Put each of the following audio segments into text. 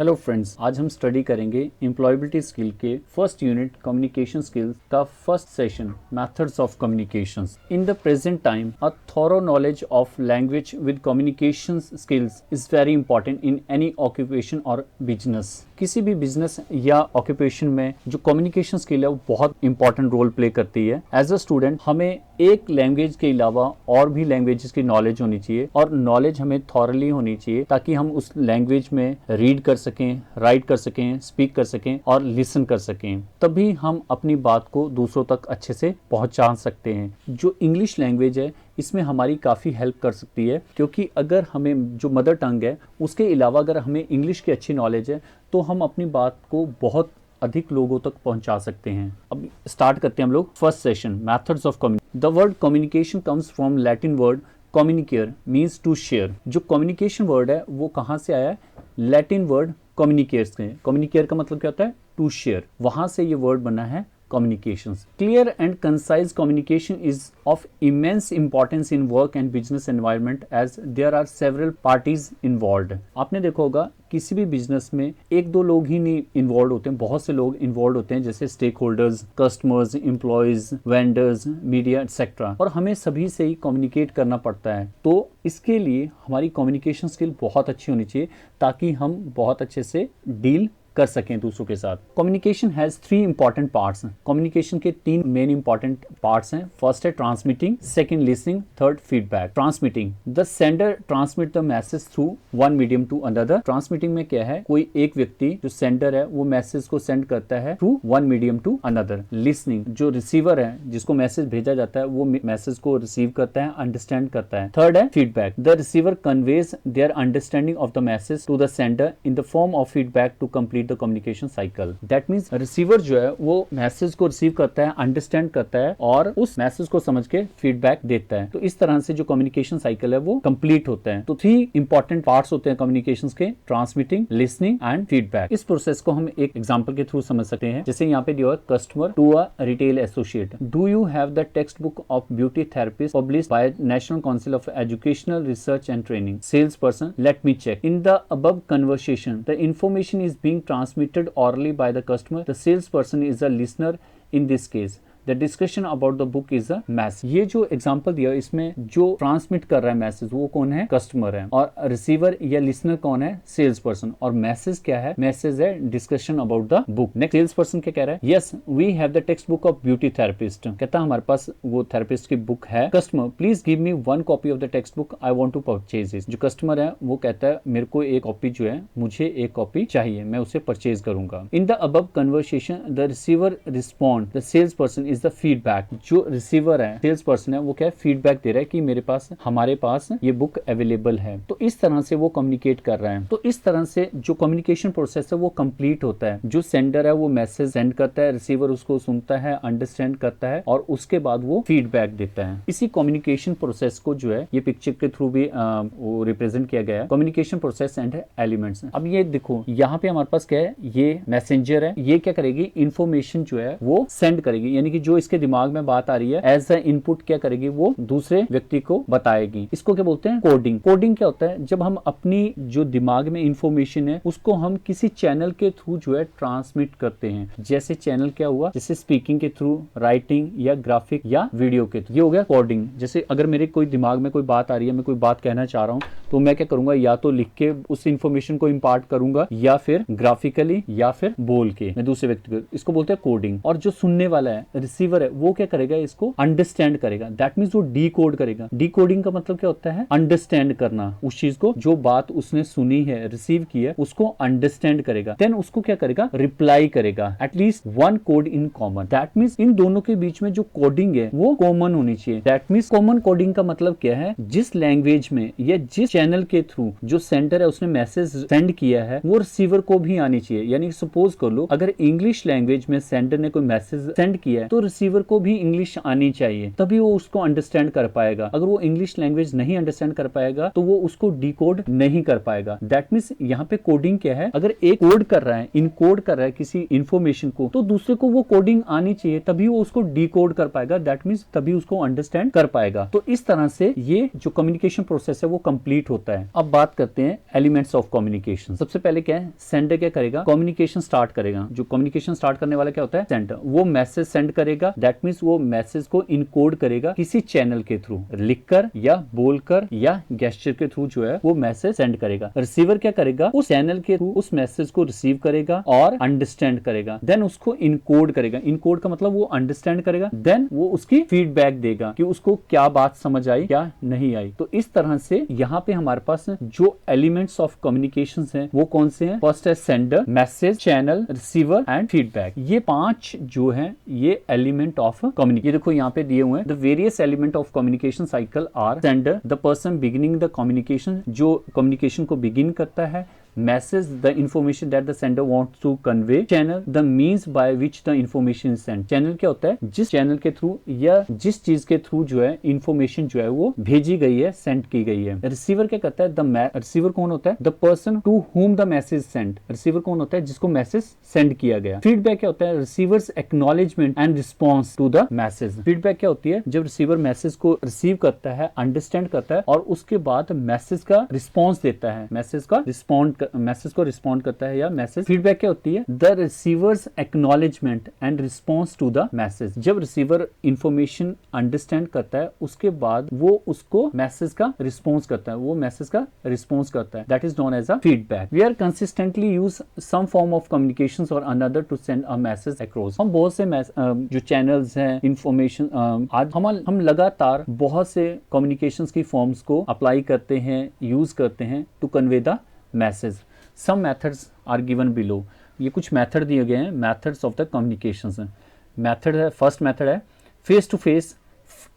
Hello friends, आज हम study करेंगे एम्प्लॉयबिलिटी स्किल के फर्स्ट यूनिट कम्युनिकेशन स्किल्स का first session methods of communications. In the present time a thorough knowledge of language with communication skills is very important in any occupation और business. किसी भी business या occupation में जो communication skill है वो बहुत इंपॉर्टेंट रोल प्ले करती है। एज अ स्टूडेंट हमें एक लैंग्वेज के अलावा और भी लैंग्वेजेस की नॉलेज होनी चाहिए और नॉलेज हमें थॉरली होनी चाहिए ताकि हम उस लैंग्वेज में रीड कर सकें, राइट कर सकें, स्पीक कर सकें और लिसन कर सकें। तभी हम अपनी बात को दूसरों तक अच्छे से पहुंचा सकते हैं। जो इंग्लिश लैंग्वेज है इसमें हमारी काफ़ी हेल्प कर सकती है, क्योंकि अगर हमें जो मदर टंग है उसके अलावा अगर हमें इंग्लिश की अच्छी नॉलेज है तो हम अपनी बात को बहुत अधिक लोगों तक पहुंचा सकते हैं। अब स्टार्ट करते हैं हम लोग first session, methods of communication. The word communication comes from Latin word communicare means to share. जो कम्युनिकेशन वर्ड है वो कहाँ से आया है? लैटिन वर्ड कम्युनिकेयर से। कम्युनिकेयर का मतलब क्या होता है? To share. वहां से ये वर्ड बना है communications. Clear and concise communication is of immense importance in work and business environment as there are several parties involved. आपने देखा होगा किसी भी बिजनेस में एक दो लोग ही नहीं इन्वॉल्व होते हैं, बहुत से लोग इन्वॉल्व होते हैं, जैसे stakeholders, customers, employees, vendors, media etcetera, और हमें सभी से ही कम्युनिकेट करना पड़ता है। तो इसके लिए हमारी कम्युनिकेशन स्किल बहुत अच्छी होनी चाहिए ताकि हम बहुत अच्छे से डील कर सकें दूसरों के साथ। Communication has 3 important parts. Communication के 3 मेन इंपॉर्टेंट पार्ट्स हैं। फर्स्ट है transmitting, second listening, third feedback. Transmitting, the sender transmit the message through one medium to another. Transmitting में क्या है? कोई एक व्यक्ति जो सेंडर है वो मैसेज को सेंड करता है through one medium to another. Listening, जो रिसीवर है जिसको मैसेज भेजा जाता है वो मैसेज को रिसीव करता है, अंडरस्टैंड करता है। थर्ड है feedback, the receiver conveys their understanding of the message to the sender in the form of feedback to complete the communication cycle. That means receiver जो है वो मैसेज को रिसीव करता है, अंडरस्टैंड करता है और उस मैसेज को समझ के फीडबैक देता है। तो इस तरह से जो कम्युनिकेशन साइकिल है वो कंप्लीट होता है। तो 3 इंपॉर्टेंट पार्ट्स होते हैं कम्युनिकेशन के, ट्रांसमिटिंग, लिसनिंग एंड फीडबैक। इस प्रोसेस को हम एक एग्जांपल के थ्रू समझ सकते हैं। जैसे यहाँ पे दिया है, customer to a retail associate, do you have the text book of beauty therapist published by National Council of Educational Research and Training. Sales person, let me check. In the above conversation the information is being transmitted orally by the customer. The salesperson is a listener in this case. The discussion about the book is a message. ये जो example दिया इसमें जो transmit कर रहा है message वो कौन है? कस्टमर है। और रिसीवर या लिसनर कौन है? Sales person. और मैसेज क्या है? मैसेज है discussion about the book. Next, sales person क्या कह रहा है? Yes we have the text book of beauty therapist. कहता है हमारे पास वो थेरेपिस्ट की बुक है। Customer, please give me 1 copy of the text book, I want to purchase it. जो कस्टमर है वो कहता है मेरे को एक कॉपी जो है, मुझे एक कॉपी चाहिए, मैं उसे परचेज करूंगा। In the above conversation the receiver respond, the sales person is the feedback. जो रिसीवर है, सेल्स पर्सन है, वो क्या है? फीडबैक दे रहा है कि मेरे पास, हमारे पास ये बुक अवेलेबल है। तो इस तरह से वो कम्युनिकेट कर रहा है। तो इस तरह से जो कम्युनिकेशन प्रोसेस है वो कंप्लीट होता है। जो सेंडर है वो मैसेज सेंड करता है, रिसीवर उसको सुनता है, अंडरस्टैंड करता है और उसके बाद वो फीडबैक देता है। इसी कम्युनिकेशन प्रोसेस को जो है ये पिक्चर के थ्रू भी वो रिप्रेजेंट किया गया है, कम्युनिकेशन प्रोसेस एंड एलिमेंट्स। अब ये देखो यहाँ पे हमारे पास क्या है? ये मैसेंजर है, ये क्या करेगी? इंफॉर्मेशन जो है वो सेंड करेगी, यानी कि जो इसके दिमाग में बात आ रही है एज अ इनपुट क्या करेगी? वो दूसरे व्यक्ति को बताएगी। इसको क्या बोलते हैं? कोडिंग। कोडिंग क्या होता है? जब हम अपनी जो दिमाग में इंफॉर्मेशन है उसको हम किसी चैनल के थ्रू जो है ट्रांसमिट करते हैं। जैसे चैनल क्या हुआ? जैसे स्पीकिंग के थ्रू, राइटिंग या ग्राफिक या वीडियो के थ्रू, ये हो गया कोडिंग। जैसे अगर मेरे कोई दिमाग में कोई बात आ रही है, मैं कोई बात कहना चाह रहा हूँ, तो मैं क्या करूंगा? या तो लिख के उस इंफॉर्मेशन को इम्पार्ट करूंगा या फिर ग्राफिकली या फिर बोल के मैं दूसरे व्यक्ति को, इसको बोलते हैं कोडिंग। और जो सुनने वाला है, रिसीवर है, वो क्या करेगा? इसको अंडरस्टैंड करेगा। दैट मींस वो डीकोड करेगा। डीकोडिंग का मतलब क्या होता है? अंडरस्टैंड करना। उस चीज को, जो बात उसने सुनी है, रिसीव की है, उसको अंडरस्टैंड करेगा। देन उसको क्या करेगा? रिप्लाई करेगा। At least 1 code in common. That means इन दोनों के बीच में जो कोडिंग है वो कॉमन होनी चाहिए। दैट मींस कॉमन कोडिंग का मतलब क्या है? जिस लैंग्वेज में या जिस चैनल के थ्रू जो सेंडर है उसने मैसेज सेंड किया है वो रिसीवर को भी आनी चाहिए। यानी सपोज कर लो, अगर इंग्लिश लैंग्वेज में सेंडर ने कोई मैसेज सेंड किया है तो तो रिसीवर को भी इंग्लिश आनी चाहिए, तभी वो उसको अंडरस्टैंड कर पाएगा। अगर वो इंग्लिश लैंग्वेज नहीं अंडरस्टैंड कर पाएगा तो वो उसको डिकोड नहीं कर पाएगा। दैट मीन्स यहाँ पे कोडिंग क्या है, अगर एक कोड कर रहा है, इनकोड कर रहा है किसी इंफॉर्मेशन को, तो दूसरे को वो कोडिंग आनी चाहिए, तभी वो उसको डिकोड कर पाएगा। दैट मीन्स तभी उसको अंडरस्टैंड कर पाएगा। तो इस तरह से ये जो कम्युनिकेशन प्रोसेस है वो कंप्लीट होता है। अब बात करते हैं एलिमेंट्स ऑफ कम्युनिकेशन। सबसे पहले क्या है, सेंडर क्या करेगा, कम्युनिकेशन स्टार्ट करेगा। जो कम्युनिकेशन स्टार्ट करने वाला क्या होता है, सेंडर। वो मैसेज सेंड करेगा, दैट मीन्स वो मैसेज को इनकोड करेगा किसी चैनल के थ्रू, लिखकर या बोलकर या गेस्चर के थ्रू जो है वो मैसेज सेंड करेगा। रिसीवर क्या करेगा, उस चैनल के थ्रू उस मैसेज को रिसीव करेगा और अंडरस्टैंड करेगा, देन उसको इनकोड करेगा। इनकोड का मतलब वो अंडरस्टैंड करेगा, देन वो उसकी फीडबैक देगा कि उसको क्या बात समझ आई क्या नहीं आई। तो इस तरह से यहाँ पे हमारे पास जो एलिमेंट्स ऑफ कम्युनिकेशन हैं वो कौन से हैं, फर्स्ट है sender, message, channel, receiver and feedback. ये 5 जो है ये एलिमेंट ऑफ कम्युनिकेशन। ये देखो यहाँ पे दिए हुए हैं, the various element of communication cycle are sender, the person beginning the communication, जो कम्युनिकेशन को बिगिन करता है, message, the information that the sender wants to convey, channel, the means by which the information is sent. Channel क्या होता है, जिस channel के through या जिस चीज के थ्रू जो है इंफॉर्मेशन जो है वो भेजी गई है, सेंड की गई है। रिसीवर क्या करता है, द रिसीवर कौन होता है, the person to whom the message sent. Receiver कौन होता है, जिसको मैसेज सेंड किया गया। फीडबैक क्या होता है, receiver's acknowledgement and response to the message. Feedback क्या होती है, जब रिसीवर मैसेज को रिसीव करता है, अंडरस्टैंड करता है और उसके बाद मैसेज का रिस्पॉन्स देता है, मैसेज को रिस्पॉन्ड करता है या मैसेज। फीडबैक क्या होती है, the receiver's acknowledgement and response to the message. जब रिसीवर इंफॉर्मेशन अंडरस्टैंड करता है उसके बाद वो उसको मैसेज का रिस्पॉन्स करता है, वो मैसेज का रिस्पॉन्स करता है, that is known as a feedback. We are consistently use some form of communication और another to send a message across. हम बहुत से जो चैनल्स हैं इंफॉर्मेशन, आज हम लगातार बहुत से कम्युनिकेशन की फॉर्म्स को अप्लाई करते हैं, यूज करते हैं to convey the message. Some methods are given below. ये कुछ मेथड दिए गए हैं, methods of the communication. Method है, फर्स्ट मेथड है face to face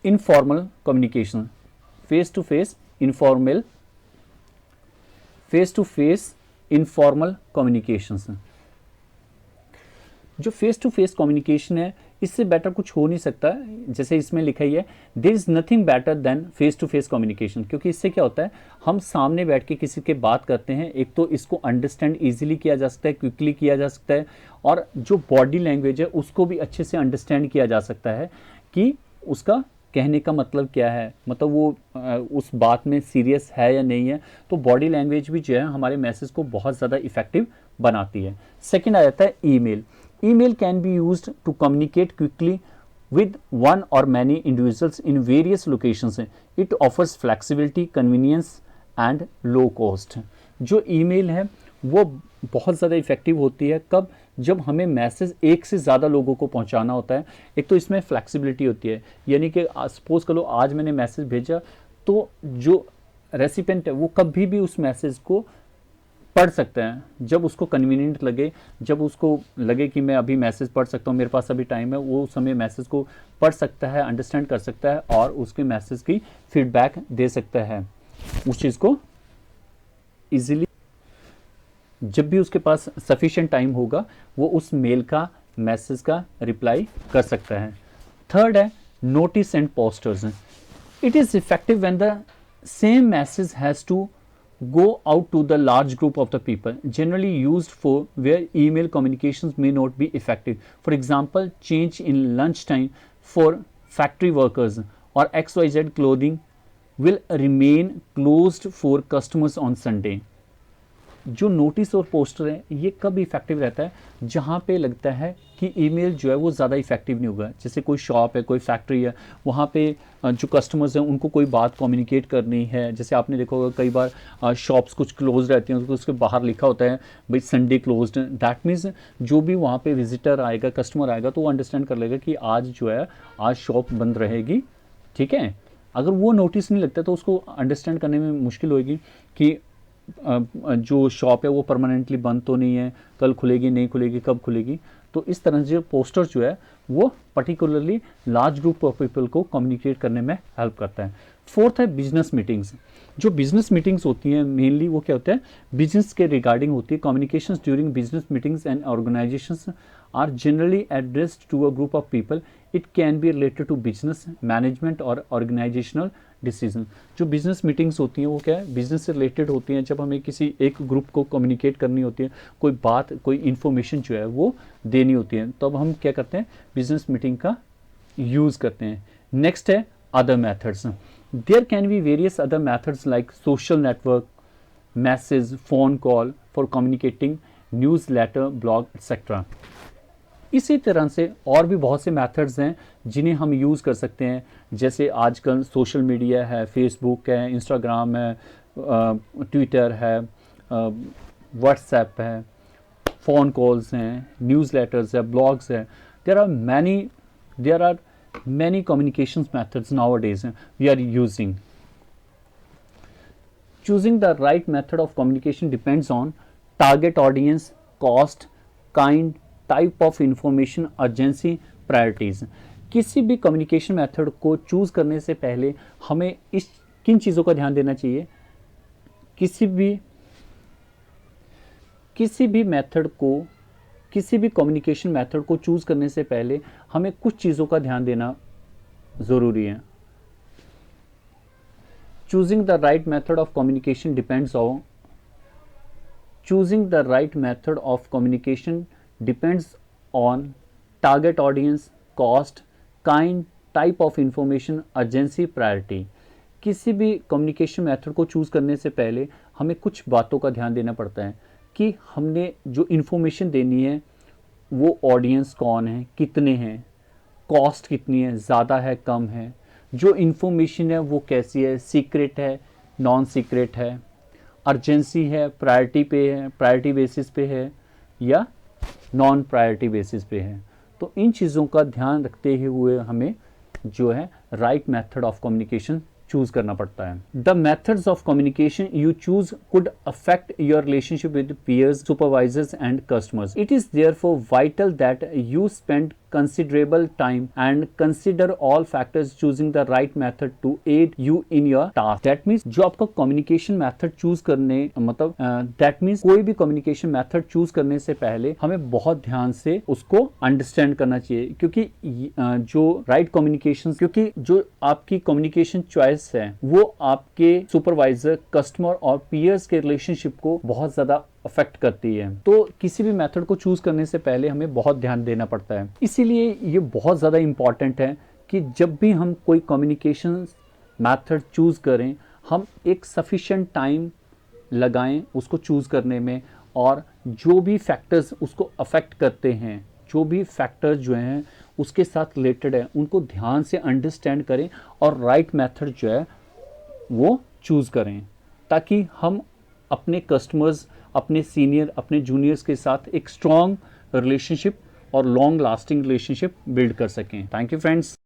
informal communication. Face to face informal communications. जो फेस टू फेस कम्युनिकेशन है इससे बेटर कुछ हो नहीं सकता, जैसे इसमें लिखा ही है, there is nothing better than face to face communication. क्योंकि इससे क्या होता है, हम सामने बैठ के किसी के बात करते हैं, एक तो इसको अंडरस्टैंड इजीली किया जा सकता है, क्विकली किया जा सकता है, और जो बॉडी लैंग्वेज है उसको भी अच्छे से अंडरस्टैंड किया जा सकता है कि उसका कहने का मतलब क्या है, मतलब वो उस बात में सीरियस है या नहीं है। तो बॉडी लैंग्वेज भी जो है हमारे मैसेज को बहुत ज़्यादा इफेक्टिव बनाती है। सेकेंड आ जाता है email. Email can be used to communicate quickly with one or many individuals in various locations. It offers flexibility, convenience and low cost. जो ईमेल है वो बहुत ज़्यादा इफेक्टिव होती है कब, जब हमें मैसेज एक से ज़्यादा लोगों को पहुंचाना होता है। एक तो इसमें फ्लेक्सिबिलिटी होती है, यानी कि सपोज करो आज मैंने मैसेज भेजा तो जो रेसिपेंट है वो कभी भी उस मैसेज को पढ़ सकते हैं जब उसको कन्वीनियंट लगे, जब उसको लगे कि मैं अभी मैसेज पढ़ सकता हूँ, मेरे पास अभी टाइम है, वो उस समय मैसेज को पढ़ सकता है, अंडरस्टैंड कर सकता है और उसके मैसेज की फीडबैक दे सकता है। उस चीज़ को इजीली जब भी उसके पास सफिशिएंट टाइम होगा वो उस मेल का, मैसेज का रिप्लाई कर सकता है। थर्ड है notice and posters. It is effective when the same message has to go out to the large group of the people, generally used for where email communications may not be effective. For example, change in lunch time for factory workers or XYZ clothing will remain closed for customers on Sunday. जो notice और poster है ये कब effective रहता है, जहाँ पे लगता है कि ईमेल जो है वो ज़्यादा इफेक्टिव नहीं होगा। जैसे कोई शॉप है, कोई फैक्ट्री है, वहाँ पे जो कस्टमर्स हैं उनको कोई बात कम्युनिकेट करनी है। जैसे आपने देखा होगा कई बार शॉप्स कुछ क्लोज रहती हैं, उसके बाहर लिखा होता है भाई संडे क्लोज्ड। दैट मीन्स जो भी वहाँ पे विजिटर आएगा, कस्टमर आएगा तो वो अंडरस्टैंड कर लेगा कि आज जो है आज शॉप बंद रहेगी, ठीक है। अगर वो नोटिस नहीं लगता तो उसको अंडरस्टैंड करने में मुश्किल होगी कि जो शॉप है वो परमानेंटली बंद तो नहीं है, कल खुलेगी नहीं खुलेगी, कब खुलेगी। तो इस तरह से पोस्टर जो है वो particularly large group of people को कम्युनिकेट करने में हेल्प करता है। फोर्थ है बिजनेस मीटिंग्स। जो बिजनेस मीटिंग्स होती हैं मेनली वो क्या होता है, बिजनेस के रिगार्डिंग होती है। Communications during business meetings and organisations are generally addressed to a group of people it can be related to business management और ऑर्गेनाइजेशनल डिसीजन। जो बिजनेस मीटिंग्स होती हैं वो क्या है, बिजनेस से रिलेटेड होती हैं। जब हमें किसी एक ग्रुप को कम्युनिकेट करनी होती है, कोई बात, कोई इन्फॉर्मेशन जो है वो देनी होती है, तब हम क्या करते हैं, बिजनेस मीटिंग का यूज़ करते हैं। नेक्स्ट है other methods. There can be various other methods like social network, message, phone call for communicating, newsletter, blog etcetera. इसी तरह से और भी बहुत से मेथड्स हैं जिन्हें हम यूज़ कर सकते हैं। जैसे आजकल सोशल मीडिया है, फेसबुक है, इंस्टाग्राम है, ट्विटर है, व्हाट्सएप है, फ़ोन कॉल्स हैं, न्यूज़ लेटर्स है, ब्लॉग्स है। There are many communications methods nowadays we are using. Choosing the right method of communication depends on target audience, cost, kind, type of information, urgency, priorities. किसी भी communication method को choose करने से पहले हमें इस किन चीज़ों का ध्यान देना चाहिए? किसी भी कम्युनिकेशन मेथड को चूज़ करने से पहले हमें कुछ चीज़ों का ध्यान देना ज़रूरी है। Choosing the right method of communication depends on target audience, cost, kind, type of information, urgency, priority. किसी भी कम्युनिकेशन मेथड को चूज़ करने से पहले हमें कुछ बातों का ध्यान देना पड़ता है कि हमने जो इन्फॉर्मेशन देनी है वो ऑडियंस कौन है, कितने हैं, कॉस्ट कितनी है, ज़्यादा है, कम है, जो इन्फॉर्मेशन है वो कैसी है, सीक्रेट है, नॉन सीक्रेट है, अर्जेंसी है, प्रायोरिटी बेसिस पे है या नॉन प्रायोरिटी बेसिस पे है। तो इन चीज़ों का ध्यान रखते हुए हमें जो है right method of communication choose करना पड़ता है। The methods of communication you choose could affect your relationship with peers, supervisors and customers. It is therefore vital that you spend considerable time and consider all factors choosing the right method to aid you in your task. That means जो आपका communication method choose करने मतलब that means कोई भी communication method choose करने से पहले हमें बहुत ध्यान से उसको understand करना चाहिए, क्योंकि जो right communication, क्योंकि जो आपकी communication choice है वो आपके supervisor, customer और peers के relationship को बहुत ज़्यादा अफेक्ट करती है। तो किसी भी मेथड को चूज़ करने से पहले हमें बहुत ध्यान देना पड़ता है। इसीलिए ये बहुत ज़्यादा इम्पॉर्टेंट है कि जब भी हम कोई कम्युनिकेशन मेथड चूज़ करें, हम एक सफिशिएंट टाइम लगाएं उसको चूज़ करने में, और जो भी फैक्टर्स उसको अफेक्ट करते हैं, जो भी फैक्टर्स जो हैं उसके साथ रिलेटेड है, उनको ध्यान से अंडरस्टैंड करें और राइट मेथड जो है वो चूज़ करें, ताकि हम अपने कस्टमर्स, अपने सीनियर, अपने जूनियर्स के साथ एक स्ट्रॉन्ग रिलेशनशिप और लॉन्ग लास्टिंग रिलेशनशिप बिल्ड कर सकें। Thank you friends.